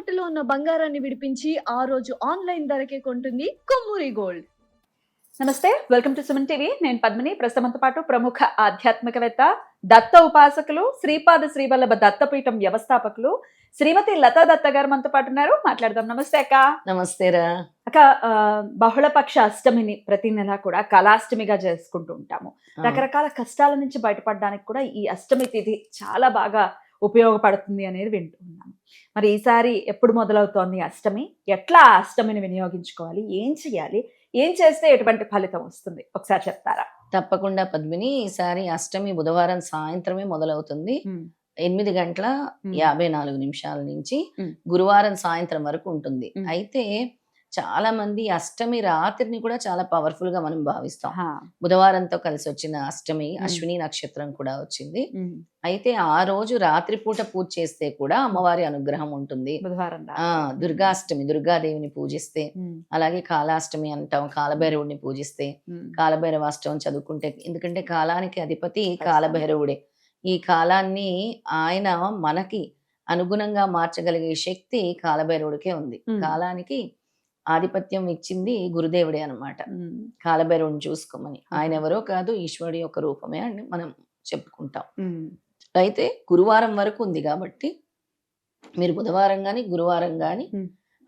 తాకట్టులో ఉన్న బంగారాన్ని విడిపించి ఆ రోజు ఆన్లైన్ ధరకే కొంటుంది కొమ్మూరి గోల్డ్. నమస్తే, వెల్కమ్ టు సుమన్ టీవీ. నేను పద్మిని. ప్రస్తుతంతో పాటు ప్రముఖ ఆధ్యాత్మికవేత్త, దత్త ఉపాసకులు, శ్రీపాద శ్రీవల్లభ దత్తపీఠం వ్యవస్థాపకులు శ్రీమతి లతా దత్త గారు మనతో పాటు ఉన్నారు. మాట్లాడదాం. నమస్తే అక్క. నమస్తేరా అక్క, బహుళపక్ష అష్టమిని ప్రతి నెల కూడా కళాష్టమిగా చేసుకుంటూ ఉంటాము. రకరకాల కష్టాల నుంచి బయటపడడానికి కూడా ఈ అష్టమి తిథి చాలా బాగా ఉపయోగపడుతుంది అనేది వింటూ ఉన్నాము. మరి ఈసారి ఎప్పుడు మొదలవుతోంది అష్టమి? ఎట్లా ఆ అష్టమిని వినియోగించుకోవాలి? ఏం చేయాలి? ఏం చేస్తే ఎటువంటి ఫలితం వస్తుంది? ఒకసారి చెప్తారా? తప్పకుండా పద్మిని. ఈసారి అష్టమి బుధవారం సాయంత్రమే మొదలవుతుంది. 8:54 నుంచి గురువారం సాయంత్రం వరకు ఉంటుంది. అయితే చాలా మంది అష్టమి రాత్రిని కూడా చాలా పవర్ఫుల్ గా మనం భావిస్తాం. బుధవారంతో కలిసి వచ్చిన అష్టమి అశ్విని నక్షత్రం కూడా వచ్చింది. అయితే ఆ రోజు రాత్రిపూట పూజ చేస్తే కూడా అమ్మవారి అనుగ్రహం ఉంటుంది. దుర్గాష్టమి, దుర్గాదేవిని పూజిస్తే, అలాగే కాలాష్టమి అంటాం, కాలభైరవుడిని పూజిస్తే, కాలభైరవాష్టవం చదువుకుంటే, ఎందుకంటే కాలానికి అధిపతి కాలభైరవుడే. ఈ కాలాన్ని ఆయన మనకి అనుగుణంగా మార్చగలిగే శక్తి కాలభైరవుడికే ఉంది. కాలానికి ఆధిపత్యం ఇచ్చింది గురుదేవుడే అన్నమాట. కాలభైరవుడిని చూసుకోమని. ఆయన ఎవరో కాదు, ఈశ్వరుడి యొక్క రూపమే అని మనం చెప్పుకుంటాం. అయితే గురువారం వరకు ఉంది కాబట్టి మీరు బుధవారం గాని గురువారం గాని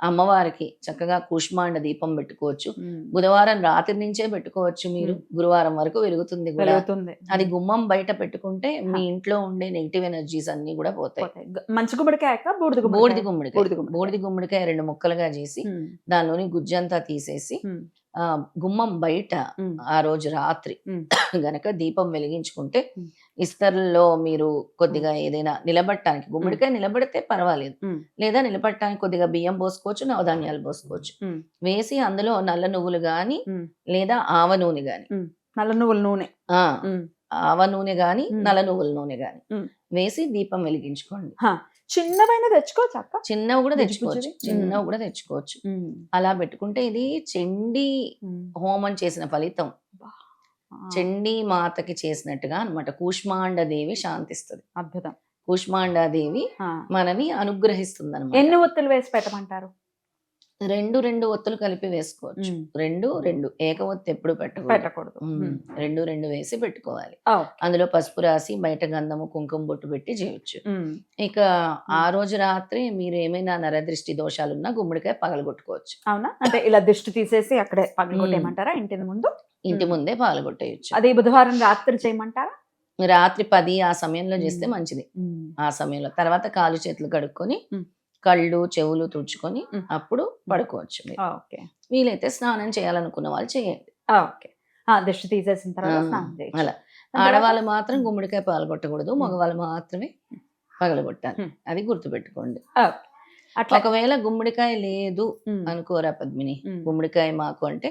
అమ్మవారికి చక్కగా కూష్మాండ దీపం పెట్టుకోవచ్చు. బుధవారం రాత్రి నుంచే పెట్టుకోవచ్చు. మీరు గురువారం వరకు వెలుగుతుంది కూడా. అది గుమ్మం బయట పెట్టుకుంటే మీ ఇంట్లో ఉండే నెగిటివ్ ఎనర్జీస్ అన్ని కూడా పోతాయి. మంచి గుమ్మడికాయ, బూడిది గుమ్మడికాయ 2 ముక్కలుగా చేసి దానిలోని గుజ్జంతా తీసేసి గుమ్మం బయట ఆ రోజు రాత్రి గనక దీపం వెలిగించుకుంటే, ఇస్తర్లో మీరు కొద్దిగా ఏదైనా నిలబడటానికి, గుమ్మడికాయ నిలబడితే పర్వాలేదు, లేదా నిలబడటానికి కొద్దిగా బియ్యం పోసుకోవచ్చు, నవధాన్యాలు పోసుకోవచ్చు. వేసి అందులో నల్ల నువ్వులు గాని లేదా ఆవ నూనె గాని, నల్ల నువ్వుల నూనె, ఆవ నూనె గాని నల్ల నువ్వుల నూనె గాని వేసి దీపం వెలిగించుకోండి. చిన్నవైనా తెచ్చుకోవచ్చు అక్క. చిన్నవి కూడా తెచ్చుకోవచ్చు. అలా పెట్టుకుంటే ఇది చండీ హోమం చేసిన ఫలితం, చండీ మాతకి చేసినట్టుగా అన్నమాట. కూష్మాండదేవి శాంతిస్తుంది. అద్భుతం. కూష్మాండదేవి మనని అనుగ్రహిస్తుంది అన్నమాట. ఎన్ని ఒత్తులు వేసి పెట్టమంటారు? 2 ఒత్తులు కలిపి వేసుకోవచ్చు. 2 ఏక ఒత్తి ఎప్పుడు పెట్టకూడదు. 2 వేసి పెట్టుకోవాలి. అందులో పసుపు రాసి బయట గంధము కుంకుమ బొట్టు పెట్టి చేయొచ్చు. ఇక ఆ రోజు రాత్రి మీరు ఏమైనా నరదృష్టి దోషాలున్నా గుమ్మడికాయ పగలగొట్టుకోవచ్చు. అవునా? అంటే ఇలా దిష్టి తీసేసి అక్కడే పగలగొట్టేయమంటారా? ఇంటి ముందే పగలగొట్టేయచ్చు. అది బుధవారం రాత్రి చేయమంటారా? రాత్రి 10 ఆ సమయంలో చేస్తే మంచిది. ఆ సమయంలో తర్వాత కాలు చేతులు కడుక్కొని కళ్ళు చెవులు తుడుచుకొని అప్పుడు పడుకోవచ్చు. వీలైతే స్నానం చేయాలనుకున్న వాళ్ళు చేయండి. దిష్టి తీసేసిన తర్వాత అలా. ఆడవాళ్ళు మాత్రం గుమ్మడికాయ పగలగొట్టకూడదు, మగవాళ్ళు మాత్రమే పగలగొట్టాలి. అది గుర్తుపెట్టుకోండి. ఒకవేళ గుమ్మడికాయ లేదు అనుకోరా పద్మిని, గుమ్మడికాయ మాకు అంటే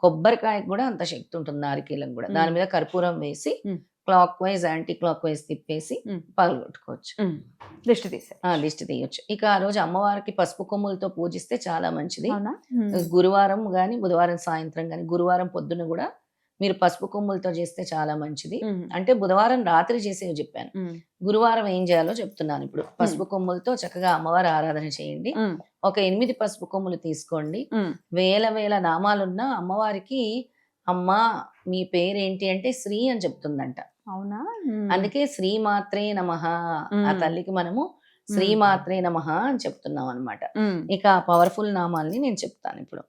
కొబ్బరికాయకు కూడా అంత శక్తి ఉంటుంది, నారికేలం కూడా. దాని మీద కర్పూరం వేసి clock wise anti clock wise తిప్పేసి పగలగొట్టుకోవచ్చు. దిష్టి తీయొచ్చు. ఇక ఆ రోజు అమ్మవారికి పసుపు కొమ్ములతో పూజిస్తే చాలా మంచిది. గురువారం గాని బుధవారం సాయంత్రం గాని, గురువారం పొద్దున కూడా మీరు పసుపు కొమ్ములతో చేస్తే చాలా మంచిది. అంటే బుధవారం రాత్రి చేసేవి చెప్పాను, గురువారం ఏం చేయాలో చెప్తున్నాను ఇప్పుడు. పసుపు కొమ్ములతో చక్కగా అమ్మవారి ఆరాధన చేయండి. ఒక 8 పసుపు కొమ్ములు తీసుకోండి. వేల నామాలున్న అమ్మవారికి, అమ్మా మీ పేరేంటి అంటే శ్రీ అని చెప్తుందంట. అవునా? అందుకే శ్రీమాత్రే నమః, ఆ తల్లికి మనము శ్రీమాత్రే నమః అని చెప్తున్నాం అనమాట. ఇక పవర్ఫుల్ నామాల్ని నేను చెప్తాను ఇప్పుడు.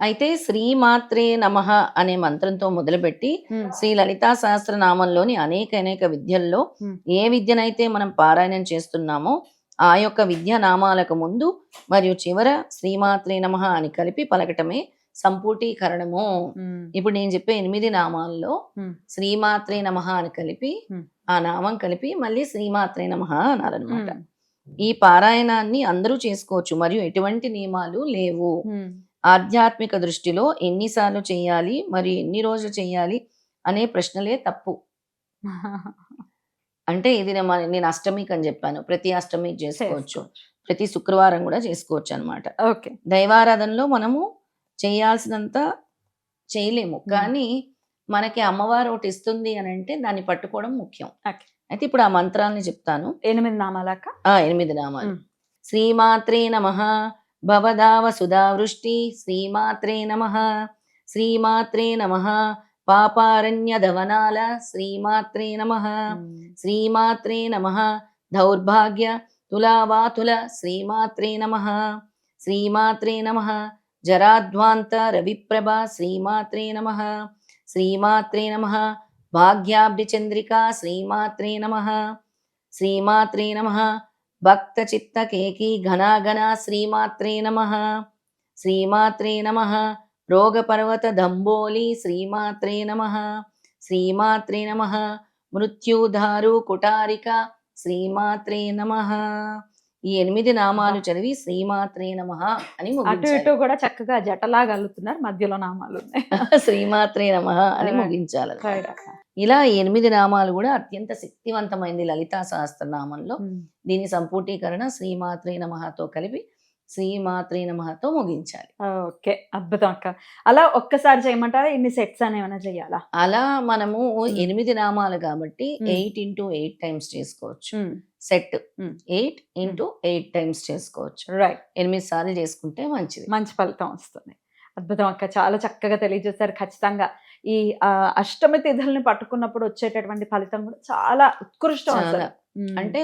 అయితే శ్రీమాత్రే నమః అనే మంత్రంతో మొదలుపెట్టి శ్రీ లలితా సహస్రనామంలోని అనేక విద్యల్లో ఏ విద్యనైతే మనం పారాయణం చేస్తున్నామో ఆ యొక్క విద్యా నామాలకు ముందు మరియు చివర శ్రీమాత్రే నమః అని కలిపి పలకటమే సంపూటీకరణము. ఇప్పుడు నేను చెప్పే 8 నామాల్లో శ్రీమాత్రే నమః అని కలిపి, ఆ నామం కలిపి మళ్ళీ శ్రీమాత్రే నమః అనాలన్నమాట. ఈ పారాయణాన్ని అందరూ చేసుకోవచ్చు మరియు ఎటువంటి నియమాలు లేవు. ఆధ్యాత్మిక దృష్టిలో ఎన్నిసార్లు చేయాలి మరియు ఎన్ని రోజులు చేయాలి అనే ప్రశ్నలే తప్పు. అంటే ఇది నేను అష్టమికి అని చెప్పాను, ప్రతి అష్టమికి చేసుకోవచ్చు, ప్రతి శుక్రవారం కూడా చేసుకోవచ్చు అనమాట. దైవారాధనలో మనము చేయాల్సినంత చేయలేము, కానీ మనకి అమ్మవారు ఒకటి ఇస్తుంది అని అంటే దాన్ని పట్టుకోవడం ముఖ్యం. అయితే ఇప్పుడు ఆ మంత్రాలని చెప్తాను. 8 నామాలక? 8 నామాలు. శ్రీమాత్రే నమః భవదావ సుధావృష్టి శ్రీమాత్రే నమః శ్రీమాత్రే నమః పాపారణ్యధవనాల శ్రీమాత్రే నమః శ్రీమాత్రే నమః దౌర్భాగ్య తులావాతుల శ్రీమాత్రే నమః శ్రీమాత్రే నమః జరాధ్వాంత రవిప్రభ శ్రీమాత్రే నమః శ్రీమాత్రే నమః భాగ్యాబ్ధిచంద్రికా శ్రీమాత్రే నమః శ్రీమాత్రే నమః భక్త చిత్త కేకి ఘనాఘన శ్రీమాత్రే నమః శ్రీమాత్రే నమః రోగపర్వత దంబోలి శ్రీమాత్రే నమః శ్రీమాత్రే నమః మృత్యుధారు కుటారిక శ్రీమాత్రే నమః. ఈ 8 నామాలు చదివి శ్రీమాత్రే నమః అని అటు ముగించాలి. ఇటు కూడా చక్కగా జటలాగా అల్లుతున్నారు, మధ్యలో నామాలు ఉన్నాయి. శ్రీమాత్రే నమః అని Right. ముగించాలి. Right అక్క. ఇలా ఈ 8 నామాలు కూడా అత్యంత శక్తివంతమైంది లలితా సహస్రనామంలో. దీని సంపూర్ణీకరణ శ్రీమాత్రే నమఃతో కలిపి శ్రీమాత్రే నమఃతో ముగించాలి. ఓకే, అద్భుతం అక్క. అలా ఒక్కసారి చేయమంటారా? ఇన్ని సెట్స్ అని ఏమైనా చెయ్యాలా? అలా మనము Hmm. 8 నామాలు కాబట్టి Hmm. 8 into 8 టైమ్స్ చేసుకోవచ్చు. ఉమ్, సెట్ Hmm. 8 into 8 టైమ్స్ చేసుకోవచ్చు. రైట్. 8 సార్లు చేసుకుంటే మంచిది. మంచి ఫలితం వస్తుంది. అద్భుతం అక్క, చాలా చక్కగా తెలియజేశారు. ఖచ్చితంగా ఈ అష్టమి తిథుల్ని పట్టుకున్నప్పుడు వచ్చేటటువంటి ఫలితం కూడా చాలా ఉత్కృష్టం చాలా. అసలు. అంటే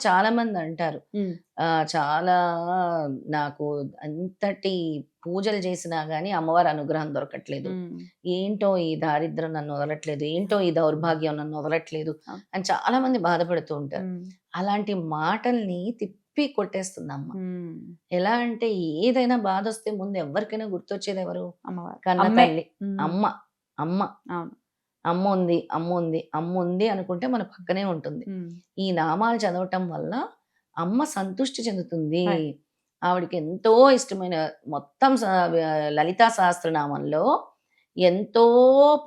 చాలా మంది అంటారు ఉమ్, చాలా నాకు అంతటి పూజలు చేసినా గానీ అమ్మవారి అనుగ్రహం దొరకట్లేదు, ఉమ్, ఏంటో ఈ దారిద్రం నన్ను వదలట్లేదు, ఏంటో ఈ దౌర్భాగ్యం నన్ను వదలట్లేదు ఆ. అని చాలా మంది బాధపడుతూ ఉంటారు. ఉమ్, అలాంటి మాటల్ని తిప్పి కొట్టేస్తుంది అమ్మ. ఉమ్. ఎలా అంటే ఏదైనా బాధ వస్తే ముందు ఎవరికైనా గుర్తొచ్చేది ఎవరు? అమ్మవారు కన్న అమ్మే. తల్లి. ఉమ్, అమ్మ అమ్మ అవును. అమ్మ ఉంది, అమ్మ ఉంది, అమ్మ ఉంది అనుకుంటే మన పక్కనే ఉంటుంది. ఉమ్, ఈ నామాలు చదవటం వల్ల అమ్మ సంతృష్టి చెందుతుంది. Right. ఆవిడకి ఎంతో ఇష్టమైన మొత్తం లలితా సహస్రనామంలో ఎంతో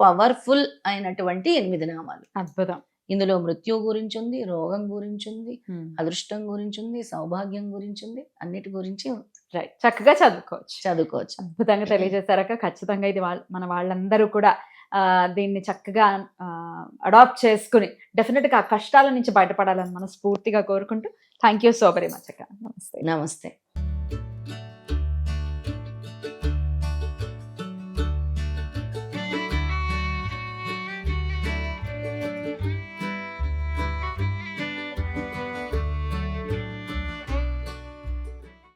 పవర్ఫుల్ అయినటువంటి 8 నామాలు. అద్భుతం. ఇందులో మృత్యు గురించి ఉంది, రోగం గురించి ఉంది, ఉమ్, అదృష్టం గురించి ఉంది, సౌభాగ్యం గురించి ఉంది, అన్నిటి గురించి రైట్, చక్కగా చదువుకోవచ్చు. చదువుకోవచ్చు. అద్భుతంగా తెలియజేశారక. ఖచ్చితంగా ఇది మన వాళ్ళందరూ కూడా దీన్ని చక్కగా అడాప్ట్ చేసుకుని డెఫినెట్ గా ఆ కష్టాల నుంచి బయటపడాలని మనస్ఫూర్తిగా కోరుకుంటూ thank you so very much అక్క. నమస్తే. నమస్తే.